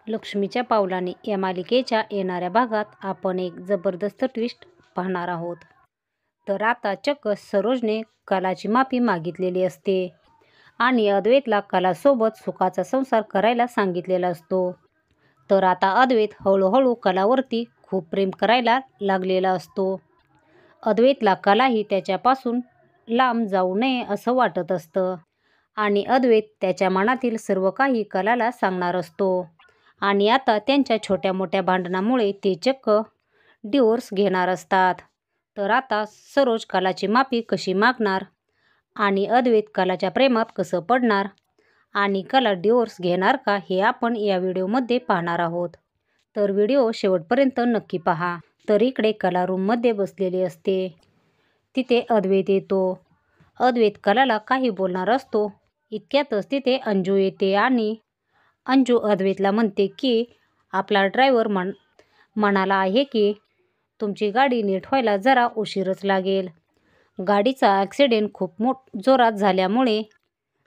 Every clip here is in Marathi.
लक्ष्मीच्या पावलाने या मालिकेच्या येणाऱ्या भागात आपण एक जबरदस्त ट्विस्ट पाहणार आहोत. तर आता चक्क सरोजने कलाची माफी मागितलेली असते आणि अद्वैतला कलासोबत सुखाचा संसार करायला सांगितलेला असतो. तर आता अद्वैत हळूहळू कलावरती खूप प्रेम करायला लागलेला असतो. अद्वैतला कलाही त्याच्यापासून लांब जाऊ नये असं वाटत असतं आणि अद्वैत त्याच्या मनातील सर्व काही कलाला सांगणार असतो. आणि आता त्यांच्या छोट्या मोठ्या भांडणामुळे ते चक्क डिवोर्स घेणार असतात. तर आता सरोज कलाची माफी कशी मागणार आणि अद्वैत कलाच्या प्रेमात कसं पडणार आणि कला डिवोर्स घेणार का हे आपण या व्हिडिओमध्ये पाहणार आहोत. तर व्हिडिओ शेवटपर्यंत नक्की पहा. तर इकडे कला रूममध्ये बसलेली असते. तिथे अद्वैत येतो. अद्वैत कलाला काही बोलणार असतो. इतक्यातच तिथे अंजू येते आणि अंजू अद्वैतला म्हणते की आपला ड्रायव्हर म्हणाला आहे की तुमची गाडी नीट व्हायला जरा उशीरच लागेल. गाडीचा ॲक्सिडेंट खूप जोरात झाल्यामुळे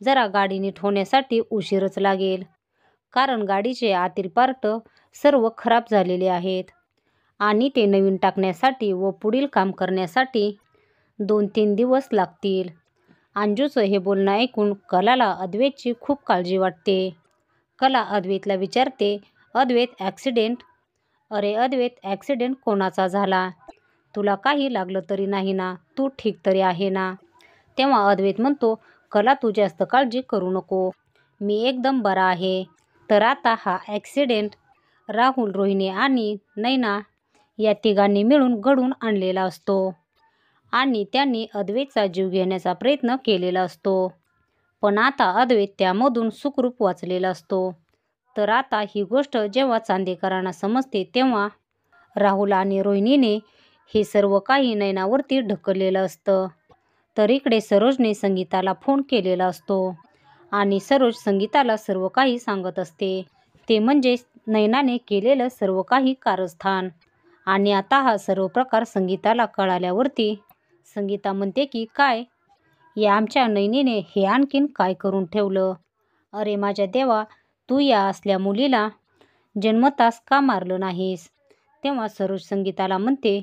जरा गाडी नीट होण्यासाठी उशीरच लागेल, कारण गाडीचे आतील पार्ट सर्व खराब झालेले आहेत आणि ते नवीन टाकण्यासाठी व पुढील काम करण्यासाठी 2-3 दिवस लागतील. अंजूचं हे बोलणं ऐकून कलाला अद्वैतची खूप काळजी वाटते. कला अद्वैतला विचारते, अद्वैत ॲक्सिडेंट? अरे अद्वैत, ॲक्सिडेंट कोणाचा झाला? तुला काही लागलं तरी नाही ना? तू ठीक तरी आहे ना? तेव्हा अद्वैत म्हणतो, कला तू जास्त काळजी करू नको, मी एकदम बरा आहे. तर आता हा ॲक्सिडेंट राहुल, रोहिणी आणि नैना या तिघांनी मिळून घडून आणलेला असतो आणि त्यांनी अद्वैतचा जीव घेण्याचा प्रयत्न केलेला असतो. पण आता अद्वैत त्यामधून सुखरूप वाचलेला असतो. तर आता ही गोष्ट जेव्हा चांदेकरांना समजते तेव्हा राहुल आणि रोहिणीने हे सर्व काही नैनावरती ढकललेलं असतं. तर इकडे सरोजने संगीताला फोन केलेला असतो आणि सरोज संगीताला सर्व काही सांगत असते, ते म्हणजे नैनाने केलेलं सर्व काही कारस्थान. आणि आता हा सर्व प्रकार संगीताला कळाल्यावरती संगीता म्हणते की काय, या आमच्या नैनीने हे आणखीन काय करून ठेवलं? अरे माझ्या देवा, तू या असल्या मुलीला जन्मतास का मारलं नाहीस? तेव्हा सरोज संगीताला म्हणते,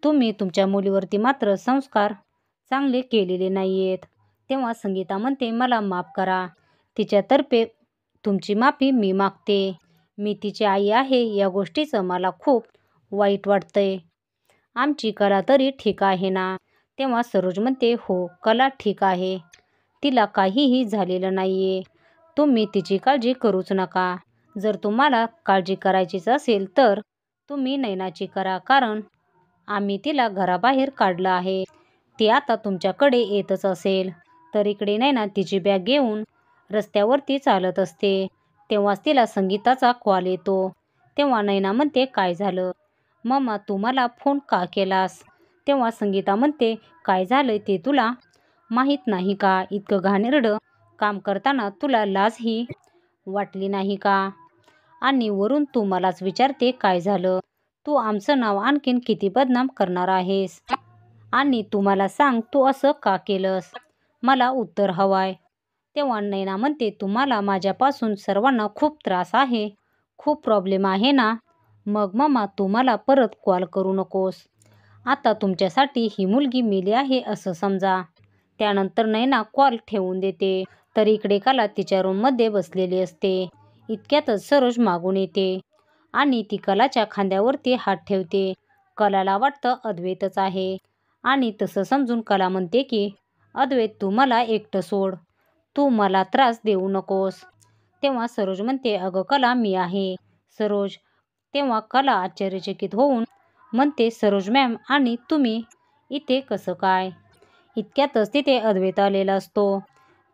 तुम्ही तुमच्या मुलीवरती मात्र संस्कार चांगले केलेले नाही आहेत. तेव्हा संगीता म्हणते, मला माफ करा, तिच्यातर्फे तुमची माफी मी मागते. मी तिची आई आहे या गोष्टीचं मला खूप वाईट वाटतंय. आमची कला तरी ठीक आहे ना? तेव्हा सरोज म्हणते, हो कला ठीक आहे, तिला काहीही झालेलं नाही आहे, तुम्ही तिची काळजी करूच नका. जर तुम्हाला काळजी करायचीच असेल तर तुम्ही नैनाची करा, कारण आम्ही तिला घराबाहेर काढलं आहे, ती आता तुमच्याकडे येतच असेल. तर इकडे नैना तिची बॅग घेऊन रस्त्यावरती चालत असते. तेव्हाच तिला संगीताचा कॉल येतो. तेव्हा नैना म्हणते, काय झालं मम्मा, तू मला फोन का केलास? तेव्हा संगीता म्हणते, काय झालंय ते तुला माहीत नाही का? इतकं घाणेरडं काम करताना तुला लाजही वाटली नाही का? आणि वरून तू मलाच विचारते काय झालं? तू आमचं नाव आणखीन किती बदनाम करणार आहेस? आणि तू मला सांग, तू असं का केलंस? मला उत्तर हवाय. तेव्हा नैना म्हणते, तुम्हाला माझ्यापासून सर्वांना खूप त्रास आहे, खूप प्रॉब्लेम आहे ना? मग मम्मा तू मला परत कॉल करू नकोस. आता तुमच्यासाठी ही मुलगी मेली आहे असं समजा. त्यानंतर नैना कॉल ठेवून देते. तर इकडे कला तिच्या रूममध्ये बसलेली असते. इतक्यातच सरोज मागून येते आणि ती कलाच्या खांद्यावरती हात ठेवते. कलाला वाटतं अद्वैतच आहे आणि तसं समजून कला म्हणते की अद्वैत, तू मला एकटं सोड, तू मला त्रास देऊ नकोस. तेव्हा सरोज म्हणते, अगं कला, मी आहे सरोज. तेव्हा कला आश्चर्यचकित होऊन म्हणते, सरोज मॅम, आणि तुम्ही इथे कसं काय? इतक्यातच तिथे अद्वैत आलेला असतो.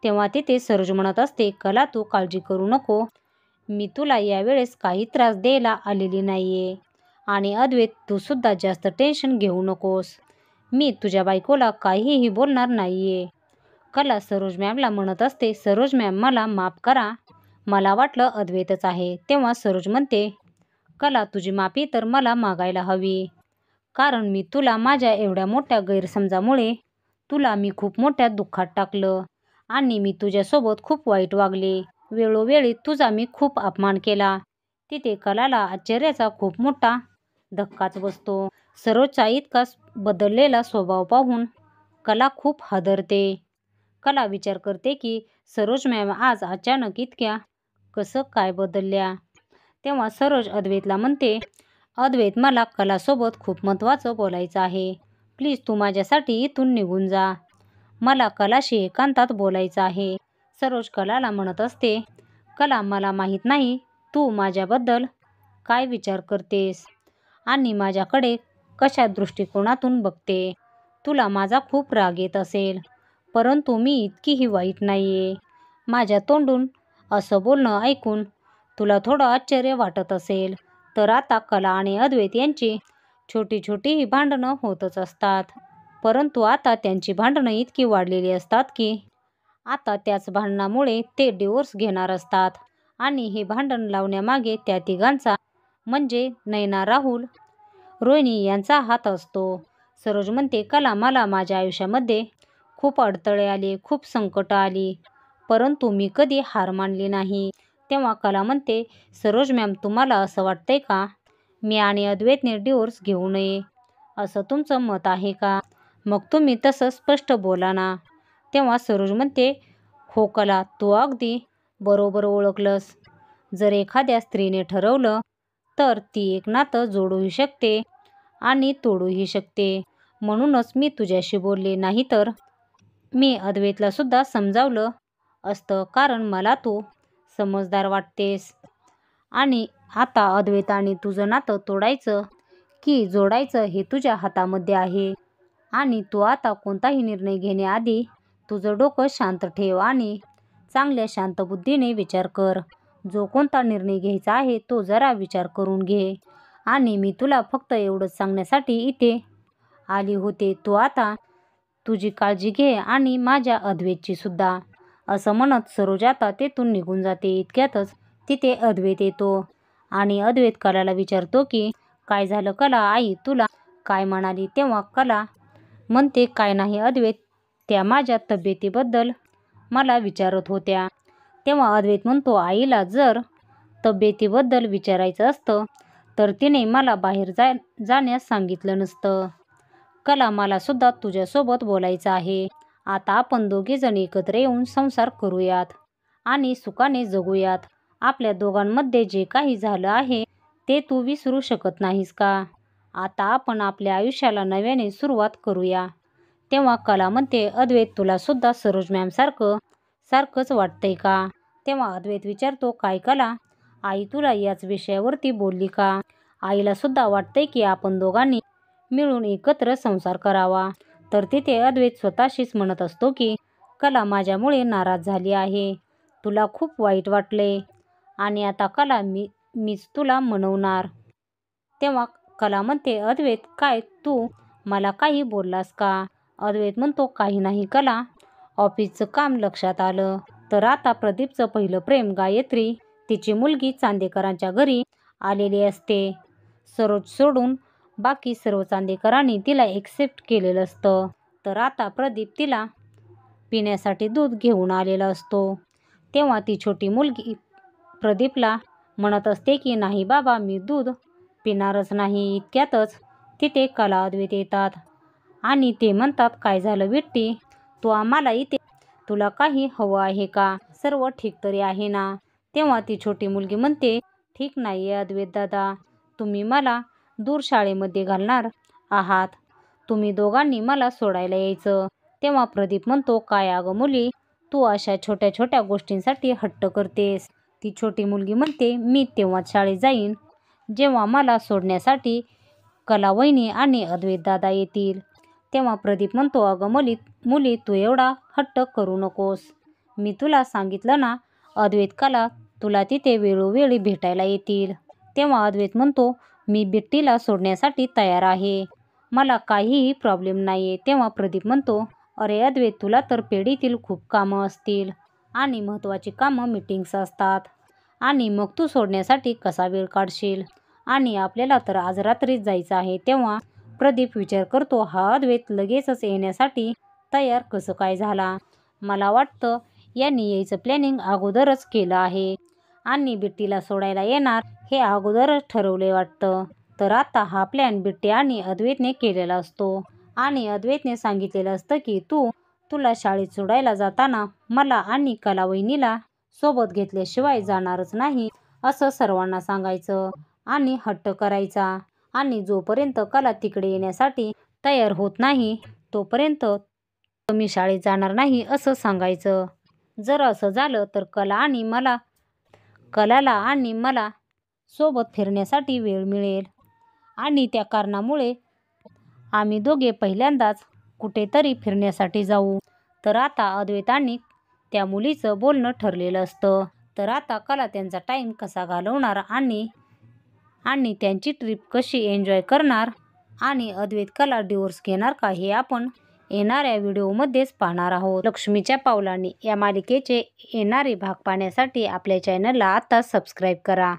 तेव्हा तिथे सरोज म्हणत असते, कला तू काळजी करू नको, मी तुला यावेळेस काही त्रास द्यायला आलेली नाहीये. आणि अद्वैत, तू सुद्धा जास्त टेन्शन घेऊ नकोस, मी तुझ्या बायकोला काहीही बोलणार नाहीये. कला सरोज मॅमला म्हणत असते, सरोज मॅम मला माफ करा, मला वाटलं अद्वैतच आहे. तेव्हा सरोज म्हणते, कला तुझी माफी तर मला मागायला हवी, कारण मी तुला माझ्या एवढ्या मोठ्या गैरसमजामुळे तुला मी खूप मोठ्या दुःखात टाकलं आणि मी तुझ्यासोबत खूप वाईट वागले. वेळोवेळी तुझा मी खूप अपमान केला. तिथे कलाला आश्चर्याचा खूप मोठा धक्काच बसतो. सरोजचा इतकाच बदललेला स्वभाव पाहून कला खूप हादरते. कला विचार करते की सरोज मॅम आज अचानक इतक्या कसं काय बदलल्या. तेव्हा सरोज अद्वैतला म्हणते, अद्वैत मला कलासोबत खूप महत्त्वाचं बोलायचं आहे. प्लीज तू माझ्यासाठी इथून निघून जा. मला कलाशी एकांतात बोलायचं आहे. सरोज कलाला म्हणत असते, कला मला माहीत नाही तू माझ्याबद्दल काय विचार करतेस आणि माझ्याकडे कशा दृष्टिकोनातून बघते. तुला माझा खूप राग येत असेल, परंतु मी इतकीही वाईट नाहीये. माझ्या तोंडून असं बोलणं ऐकून तुला थोडं आश्चर्य वाटत असेल, तर आता कला आणि अद्वैत यांची छोटी छोटी भांडणं होतच असतात. परंतु आता त्यांची भांडणं इतकी वाढलेली असतात की आता त्याच भांडणामुळे ते डिवोर्स घेणार असतात. आणि हे भांडण लावण्यामागे त्या तिघांचा म्हणजे नैना, राहुल, रोहिणी यांचा हात असतो. सरोज म्हणते, कला मला माझ्या आयुष्यामध्ये खूप अडथळे आले, खूप संकटं आली, परंतु मी कधी हार मानली नाही. तेव्हा कला म्हणते, सरोज मॅम तुम्हाला असं वाटतंय का मी आणि अद्वैतने डिवोर्स घेऊ नये, असं तुमचं मत आहे का? मग तुम्ही तसं स्पष्ट बोला ना. तेव्हा सरोज म्हणते, हो कला तू अगदी बरोबर ओळखलंस. जर एखाद्या स्त्रीने ठरवलं तर ती एक नातं जोडूही शकते आणि तोडूही शकते. म्हणूनच मी तुझ्याशी बोलले, नाहीतर मी अद्वैतला सुद्धा समजावलं असतं, कारण मला तू समजदार वाटतेस. आणि आता अद्वैत आणि तुझं नातं तोडायचं की जोडायचं हे तुझ्या हातामध्ये आहे. आणि तू आता कोणताही निर्णय घेण्याआधी तुझं डोकं शांत ठेव आणि चांगल्या शांत बुद्धीने विचार कर. जो कोणता निर्णय घ्यायचा आहे तो जरा विचार करून घे. आणि मी तुला फक्त एवढंच सांगण्यासाठी इथे आली होते. तू आता तुझी काळजी घे आणि माझ्या अद्वैतची सुद्धा. असं म्हणत सरोज आता तेथून निघून जाते. इतक्यातच तिथे अद्वैत येतो आणि अद्वैत कलाला विचारतो की काय झालं कला, आई तुला काय म्हणाली? तेव्हा कला म्हणते, काय नाही अद्वैत, त्या माझ्या तब्येतीबद्दल मला विचारत होत्या. तेव्हा अद्वैत म्हणतो, आईला जर तब्येतीबद्दल विचारायचं असतं तर तिने मला बाहेर जाण्यास सांगितलं नसतं. कला मला सुद्धा तुझ्यासोबत बोलायचं आहे. आता आपण दोघेजण एकत्र येऊन संसार करूयात आणि सुखाने जगूयात. आपल्या दोघांमध्ये जे काही झालं आहे ते तू विसरू शकत नाहीस का? आता आपण आपल्या आयुष्याला नव्याने सुरुवात करूया. तेव्हा कला म्हणते, अद्वैत तुला सुद्धा सरोज मॅम सारखंच वाटतंय का? तेव्हा अद्वैत विचारतो, काय कला, आई तुला याच विषयावरती बोलली का? आईला सुद्धा वाटतंय की आपण दोघांनी मिळून एकत्र संसार करावा. तर तिथे अद्वैत स्वतःशीच म्हणत असतो की कला माझ्यामुळे नाराज झाली आहे, तुला खूप वाईट वाटले आणि आता कला मीच तुला मनवणार. तेव्हा कला म्हणते, अद्वैत काय तू मला काही बोललास का? अद्वैत म्हणतो, काही नाही कला, ऑफिसचं काम लक्षात आलं तर आता प्रदीपचं पहिलं प्रेम गायत्री तिची मुलगी चांदेकरांच्या घरी आलेली असते. सरोज सोडून बाकी सर्व चांदेकरांनी तिला एक्सेप्ट केलेलं असतं. तर आता प्रदीप तिला पिण्यासाठी दूध घेऊन आलेला असतो. तेव्हा ती छोटी मुलगी प्रदीपला म्हणत असते की नाही बाबा, मी दूध पिणारच नाही. इतक्यातच तिथे कला अद्वैत येतात आणि ते म्हणतात, काय झालं बिट्टी, तू आम्हाला इथे, तुला काही हवं आहे का? सर्व ठीक तरी आहे ना? तेव्हा ती छोटी मुलगी म्हणते, ठीक नाही आहे अद्वैत दादा, तुम्ही मला दूर शाळेमध्ये घालणार आहात, तुम्ही दोघांनी मला सोडायला यायचं. तेव्हा प्रदीप म्हणतो, काय अगं मुली, तू अशा छोट्या छोट्या गोष्टींसाठी हट्ट करतेस. ती छोटी मुलगी म्हणते, मी तेव्हाच शाळेत जाईन जेव्हा मला सोडण्यासाठी कला वहिनी आणि अद्वैत दादा येतील. तेव्हा प्रदीप म्हणतो, अगं मुली तू एवढा हट्ट करू नकोस. मी तुला सांगितलं ना, अद्वैत कला तुला तिथे वेळोवेळी भेटायला येतील. तेव्हा अद्वैत म्हणतो, मी बिट्टीला सोडण्यासाठी तयार आहे, मला काहीही प्रॉब्लेम नाही आहे. तेव्हा प्रदीप म्हणतो, अरे अद्वैत, तुला तर पेढीतील खूप कामं असतील आणि महत्त्वाची कामं मीटिंग्स असतात आणि मग तू सोडण्यासाठी कसा वेळ काढशील आणि आपल्याला तर आज रात्रीच जायचं आहे. तेव्हा प्रदीप विचार करतो, हा अद्वैत लगेचच येण्यासाठी तयार कसं काय झाला? मला वाटतं यांनी यायचं प्लॅनिंग अगोदरच केलं आहे आणि बिट्टीला सोडायला येणार हे अगोदरच ठरवले वाटतं. तर आता हा प्लॅन बिट्टी आणि अद्वैतने केलेला असतो आणि अद्वैतने सांगितलेलं असतं की तुला शाळेत सोडायला जाताना मला आणि कला वहिनीला सोबत घेतल्याशिवाय जाणारच नाही असं सर्वांना सांगायचं आणि हट्ट करायचा आणि जोपर्यंत कला तिकडे येण्यासाठी तयार होत नाही तोपर्यंत मी शाळेत जाणार नाही असं सांगायचं. जर असं झालं तर कलाला आणि मला सोबत फिरण्यासाठी वेळ मिळेल आणि त्या कारणामुळे आम्ही दोघे पहिल्यांदाच कुठेतरी फिरण्यासाठी जाऊ. तर आता अद्वैत आणि त्या मुलीचं बोलणं ठरलेलं असतं. तर आता कला त्यांचा टाईम कसा घालवणार आणि त्यांची ट्रिप कशी एन्जॉय करणार आणि अद्वैत कला डिवोर्स घेणार का हे आपण येणाऱ्या व्हिडिओमध्येच पाहणार आहोत. लक्ष्मीच्या पावलांनी या मालिकेचे येणारे भाग पाहण्यासाठी आपल्या चॅनलला आता सबस्क्राईब करा.